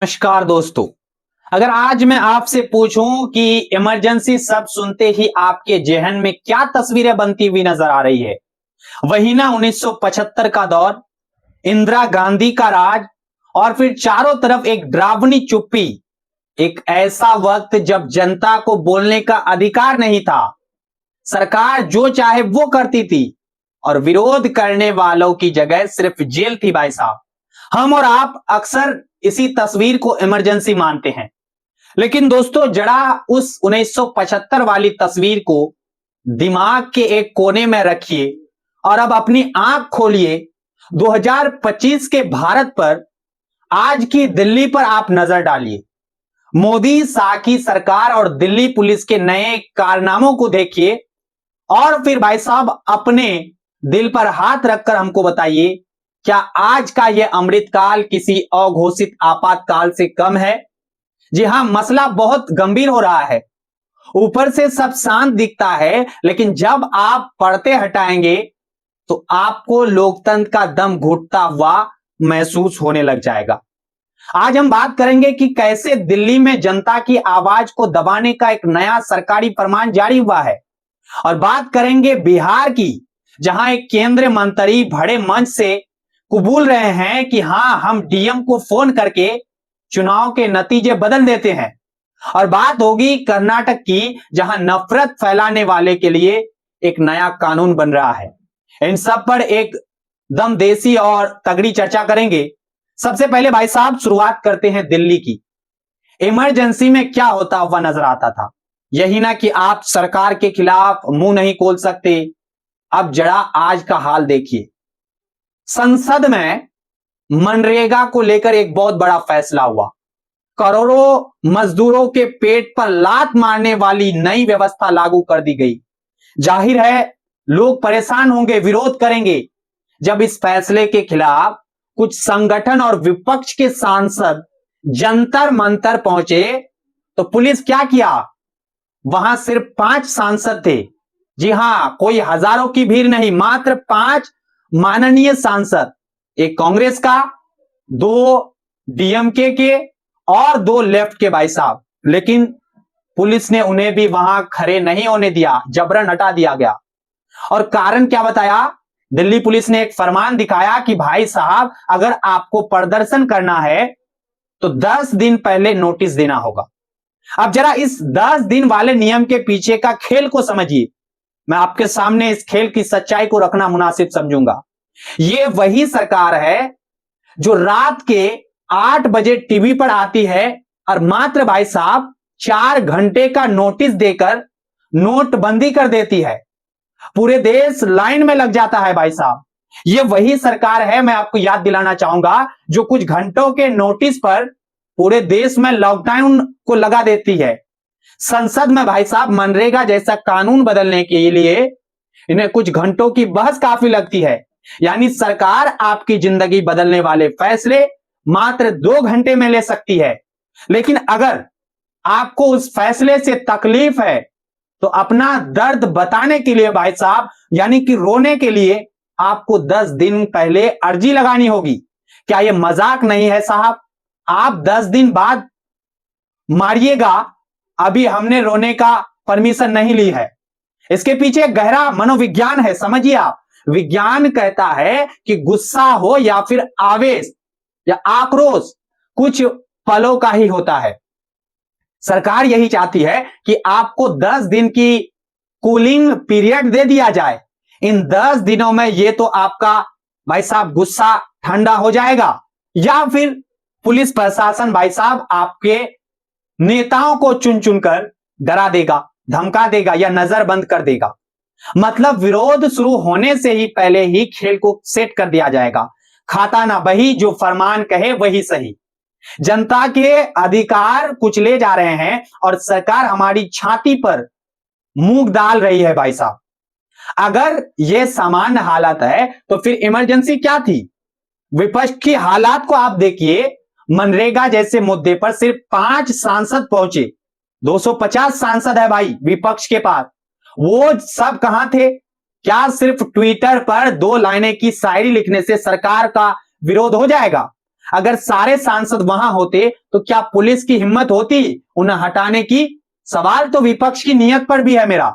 नमस्कार दोस्तों। अगर आज मैं आपसे पूछूं कि इमरजेंसी शब्द सुनते ही आपके जेहन में क्या तस्वीरें बनती हुई नजर आ रही है, वही ना 1975 का दौर, इंदिरा गांधी का राज और फिर चारों तरफ एक डरावनी चुप्पी। एक ऐसा वक्त जब जनता को बोलने का अधिकार नहीं था, सरकार जो चाहे वो करती थी और विरोध करने वालों की जगह सिर्फ जेल थी। भाई साहब, हम और आप अक्सर इसी तस्वीर को इमरजेंसी मानते हैं, लेकिन दोस्तों जरा उस 1975 वाली तस्वीर को दिमाग के एक कोने में रखिए और अब अपनी आंख खोलिए 2025 के भारत पर। आज की दिल्ली पर आप नजर डालिए। मोदी शाह की सरकार और दिल्ली पुलिस के नए कारनामों को देखिए और फिर भाई साहब अपने दिल पर हाथ रखकर हमको बताइए, क्या आज का यह अमृतकाल किसी अघोषित आपातकाल से कम है? जी हां, मसला बहुत गंभीर हो रहा है। ऊपर से सब शांत दिखता है, लेकिन जब आप पर्दे हटाएंगे तो आपको लोकतंत्र का दम घुटता हुआ महसूस होने लग जाएगा। आज हम बात करेंगे कि कैसे दिल्ली में जनता की आवाज को दबाने का एक नया सरकारी फरमान जारी हुआ है, और बात करेंगे बिहार की, जहां एक केंद्रीय मंत्री बड़े मंच से कबूल रहे हैं कि हां, हम डीएम को फोन करके चुनाव के नतीजे बदल देते हैं। और बात होगी कर्नाटक की, जहां नफरत फैलाने वाले के लिए एक नया कानून बन रहा है। इन सब पर एक दम देसी और तगड़ी चर्चा करेंगे। सबसे पहले भाई साहब शुरुआत करते हैं दिल्ली की। इमरजेंसी में क्या होता हुआ नजर आता था? यही ना कि आप सरकार के खिलाफ मुंह नहीं खोल सकते। अब जरा आज का हाल देखिए। संसद में मनरेगा को लेकर एक बहुत बड़ा फैसला हुआ। करोड़ों मजदूरों के पेट पर लात मारने वाली नई व्यवस्था लागू कर दी गई। जाहिर है लोग परेशान होंगे, विरोध करेंगे। जब इस फैसले के खिलाफ कुछ संगठन और विपक्ष के सांसद जंतर मंतर पहुंचे तो पुलिस क्या किया? वहां सिर्फ 5 सांसद थे। जी हां, कोई हजारों की भीड़ नहीं, मात्र 5 माननीय सांसद। एक कांग्रेस का, 2 डीएमके के और 2 लेफ्ट के भाई साहब। लेकिन पुलिस ने उन्हें भी वहां खड़े नहीं होने दिया, जबरन हटा दिया गया। और कारण क्या बताया? दिल्ली पुलिस ने एक फरमान दिखाया कि भाई साहब, अगर आपको प्रदर्शन करना है तो 10 दिन पहले नोटिस देना होगा। अब जरा इस 10 दिन वाले नियम के पीछे का खेल को समझिए। मैं आपके सामने इस खेल की सच्चाई को रखना मुनासिब समझूंगा। यह वही सरकार है जो रात के 8 बजे टीवी पर आती है और मात्र भाई साहब 4 घंटे का नोटिस देकर नोटबंदी कर देती है। पूरे देश लाइन में लग जाता है भाई साहब। यह वही सरकार है, मैं आपको याद दिलाना चाहूंगा, जो कुछ घंटों के नोटिस पर पूरे देश में लॉकडाउन को लगा देती है। संसद में भाई साहब मनरेगा जैसा कानून बदलने के लिए इन्हें कुछ घंटों की बहस काफी लगती है। यानी सरकार आपकी जिंदगी बदलने वाले फैसले मात्र 2 घंटे में ले सकती है। लेकिन अगर आपको उस फैसले से तकलीफ है तो अपना दर्द बताने के लिए भाई साहब, यानी कि रोने के लिए, आपको 10 दिन पहले अर्जी लगानी होगी। क्या यह मजाक नहीं है साहब? आप 10 दिन बाद मारिएगा, अभी हमने रोने का परमिशन नहीं ली है। इसके पीछे गहरा मनोविज्ञान है, समझिए आप। विज्ञान कहता है कि गुस्सा हो या फिर आवेश या आक्रोश कुछ पलों का ही होता है। सरकार यही चाहती है कि आपको 10 दिन की कूलिंग पीरियड दे दिया जाए। इन 10 दिनों में ये तो आपका भाई साहब गुस्सा ठंडा हो जाएगा, या फिर पुलिस प्रशासन भाई साहब आपके नेताओं को चुन चुनकर डरा देगा, धमका देगा या नजर बंद कर देगा। मतलब विरोध शुरू होने से ही पहले ही खेल को सेट कर दिया जाएगा। खाता ना बही, जो फरमान कहे वही सही। जनता के अधिकार कुचले जा रहे हैं और सरकार हमारी छाती पर मूंग डाल रही है भाई साहब। अगर यह सामान्य हालत है तो फिर इमरजेंसी क्या थी? विपक्ष की हालात को आप देखिए। मनरेगा जैसे मुद्दे पर सिर्फ 5 सांसद पहुंचे। 250 सांसद है भाई विपक्ष के पास। वो सब कहां थे? क्या सिर्फ ट्विटर पर 2 लाइनें की शायरी लिखने से सरकार का विरोध हो जाएगा? अगर सारे सांसद वहां होते तो क्या पुलिस की हिम्मत होती उन्हें हटाने की? सवाल तो विपक्ष की नीयत पर भी है मेरा।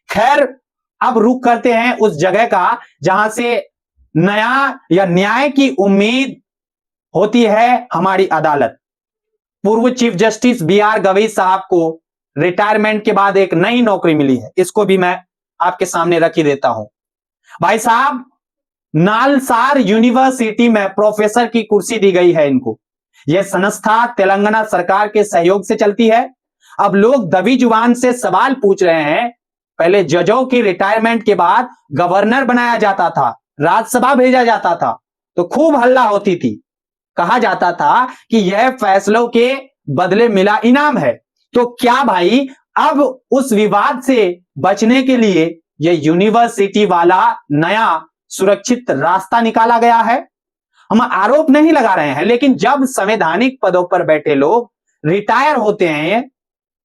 खैर, अब रुख करते हैं उस जगह का जहां से नया या न्याय की उम्मीद होती है, हमारी अदालत। पूर्व chief justice B R Gavai साहब को रिटायरमेंट के बाद एक नई नौकरी मिली है, इसको भी मैं आपके सामने रख ही देता हूं। भाई साहब, नालसार यूनिवर्सिटी में प्रोफेसर की कुर्सी दी गई है इनको। यह संस्था तेलंगाना सरकार के सहयोग से चलती है। अब लोग दबी जुबान से सवाल पूछ रहे हैं, पहले जजों की रिटायरमेंट के बाद गवर्नर बनाया जाता था, राज्यसभा भेजा जाता था, तो खूब हल्ला होती थी, कहा जाता था कि यह फैसलों के बदले मिला इनाम है। तो क्या भाई अब उस विवाद से बचने के लिए यह यूनिवर्सिटी वाला नया सुरक्षित रास्ता निकाला गया है? हम आरोप नहीं लगा रहे हैं, लेकिन जब संवैधानिक पदों पर बैठे लोग रिटायर होते हैं,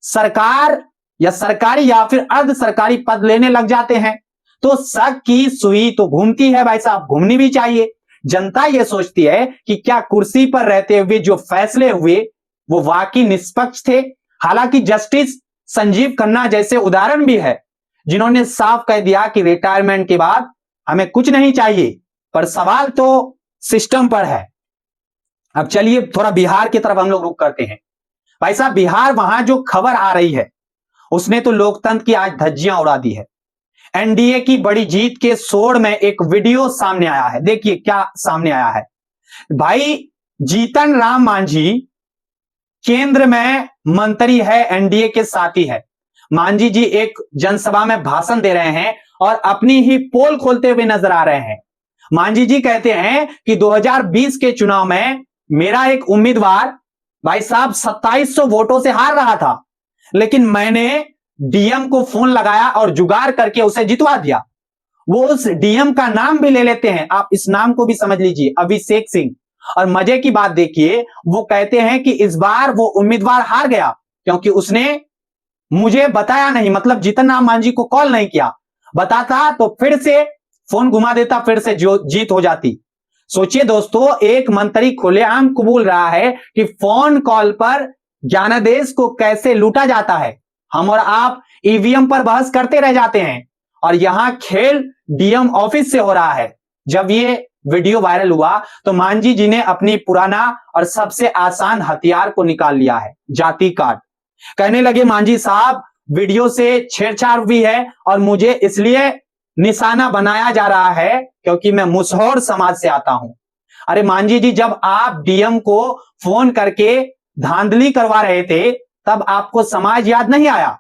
सरकार या सरकारी या फिर अर्ध सरकारी पद लेने लग जाते हैं, तो शक की सुई तो घूमती है भाई साहब, घूमनी भी चाहिए। जनता यह सोचती है कि क्या कुर्सी पर रहते हुए जो फैसले हुए वो वाकई निष्पक्ष थे? हालांकि जस्टिस संजीव खन्ना जैसे उदाहरण भी है जिन्होंने साफ कह दिया कि रिटायरमेंट के बाद हमें कुछ नहीं चाहिए, पर सवाल तो सिस्टम पर है। अब चलिए थोड़ा बिहार की तरफ हम लोग रुख करते हैं। भाई साहब, बिहार वहां जो खबर आ रही है उसने तो लोकतंत्र की आज धज्जियां उड़ा दी है। एनडीए की बड़ी जीत के सोड़ में एक वीडियो सामने आया है, देखिए क्या सामने आया है। भाई जीतन राम मांझी केंद्र में मंत्री है, एनडीए के साथी है। मांझी जी एक जनसभा में भाषण दे रहे हैं और अपनी ही पोल खोलते हुए नजर आ रहे हैं। मांझी जी कहते हैं कि 2020 के चुनाव में मेरा एक उम्मीदवार भाई साहब 2700 वोटों से हार रहा था, लेकिन मैंने डीएम को फोन लगाया और जुगाड़ करके उसे जितवा दिया। वो उस डीएम का नाम भी ले लेते हैं, आप इस नाम को भी समझ लीजिए, अभिषेक सिंह। और मजे की बात देखिए, वो कहते हैं कि इस बार वो उम्मीदवार हार गया क्योंकि उसने मुझे बताया नहीं, मतलब जीतन राम मांझी को कॉल नहीं किया। बताता तो फिर से फोन घुमा देता, फिर से जीत हो जाती। सोचिए दोस्तों, एक मंत्री खुलेआम कबूल रहा है कि फोन कॉल पर ज्ञानादेश को कैसे लूटा जाता है। हम और आप ईवीएम पर बहस करते रह जाते हैं और यहां खेल डीएम ऑफिस से हो रहा है। जब ये वीडियो वायरल हुआ तो मांझी जी ने अपनी पुराना और सबसे आसान हथियार को निकाल लिया है, जाति कार्ड। कहने लगे मांझी साहब, वीडियो से छेड़छाड़ हुई है और मुझे इसलिए निशाना बनाया जा रहा है क्योंकि मैं मुसहर समाज से आता हूं। अरे मांझी जी, जब आप डीएम को फोन करके धांधली करवा रहे थे तब आपको समाज याद नहीं आया?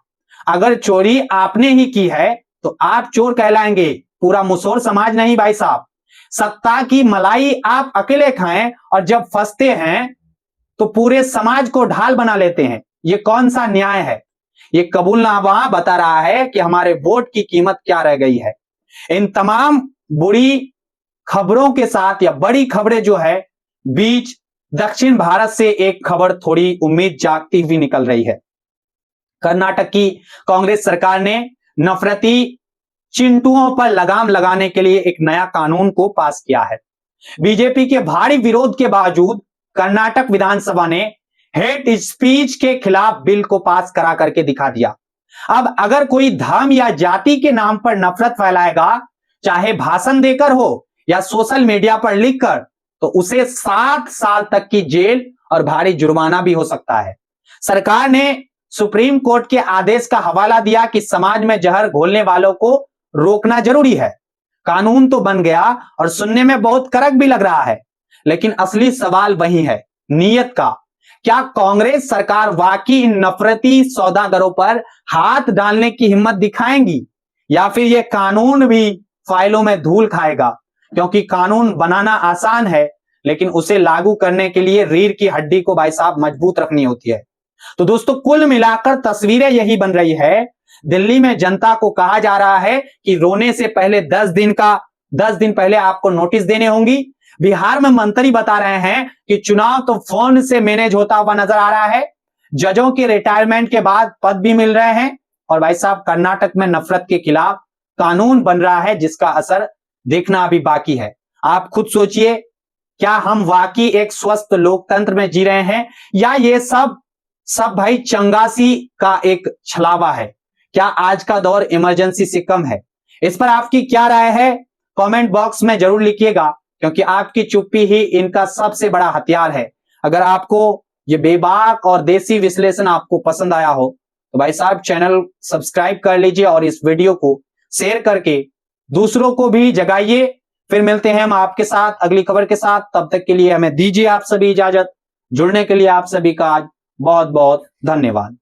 अगर चोरी आपने ही की है तो आप चोर कहलाएंगे, पूरा मुसहर समाज नहीं भाई साहब। सत्ता की मलाई आप अकेले खाएं और जब फंसते हैं तो पूरे समाज को ढाल बना लेते हैं। ये कौन सा न्याय है? ये कबूलनामा बता रहा है कि हमारे वोट की कीमत क्या रह गई है। इन तमाम बुरी खबरों के साथ या बड़ी खबरें जो है बीच दक्षिण भारत से एक खबर थोड़ी उम्मीद जागती हुई निकल रही है। कर्नाटक की कांग्रेस सरकार ने नफरती चिंटुओं पर लगाम लगाने के लिए एक नया कानून को पास किया है। बीजेपी के भारी विरोध के बावजूद कर्नाटक विधानसभा ने हेट स्पीच के खिलाफ बिल को पास करा करके दिखा दिया। अब अगर कोई धर्म या जाति के नाम पर नफरत फैलाएगा, चाहे भाषण देकर हो या सोशल मीडिया पर लिखकर, तो उसे 7 साल तक की जेल और भारी जुर्माना भी हो सकता है। सरकार ने सुप्रीम कोर्ट के आदेश का हवाला दिया कि समाज में जहर घोलने वालों को रोकना जरूरी है। कानून तो बन गया और सुनने में बहुत कड़क भी लग रहा है, लेकिन असली सवाल वही है, नीयत का। क्या कांग्रेस सरकार वाकई इन नफरती सौदागरों पर हाथ डालने की हिम्मत दिखाएंगी या फिर यह कानून भी फाइलों में धूल खाएगा? क्योंकि कानून बनाना आसान है, लेकिन उसे लागू करने के लिए रीढ़ की हड्डी को भाई साहब मजबूत रखनी होती है। तो दोस्तों, कुल मिलाकर तस्वीरें यही बन रही है। दिल्ली में जनता को कहा जा रहा है कि रोने से पहले 10 दिन पहले आपको नोटिस देने होंगी। बिहार में मंत्री बता रहे हैं कि चुनाव तो फोन से मैनेज होता हुआ नजर आ रहा है। जजों के रिटायरमेंट के बाद पद भी मिल रहे हैं और भाई साहब कर्नाटक में नफरत के खिलाफ कानून बन रहा है जिसका असर देखना अभी बाकी है। आप खुद सोचिए, क्या हम वाकई एक स्वस्थ लोकतंत्र में जी रहे हैं, या ये सब भाई चंगासी का एक छलावा है? क्या आज का दौर इमरजेंसी से कम है? इस पर आपकी क्या राय है, कमेंट बॉक्स में जरूर लिखिएगा, क्योंकि आपकी चुप्पी ही इनका सबसे बड़ा हथियार है। अगर आपको ये बेबाक और देसी विश्लेषण आपको पसंद आया हो तो भाई साहब चैनल सब्सक्राइब कर लीजिए और इस वीडियो को शेयर करके दूसरों को भी जगाइए। फिर मिलते हैं हम आपके साथ अगली खबर के साथ। तब तक के लिए हमें दीजिए आप सभी इजाजत। जुड़ने के लिए आप सभी का बहुत बहुत धन्यवाद।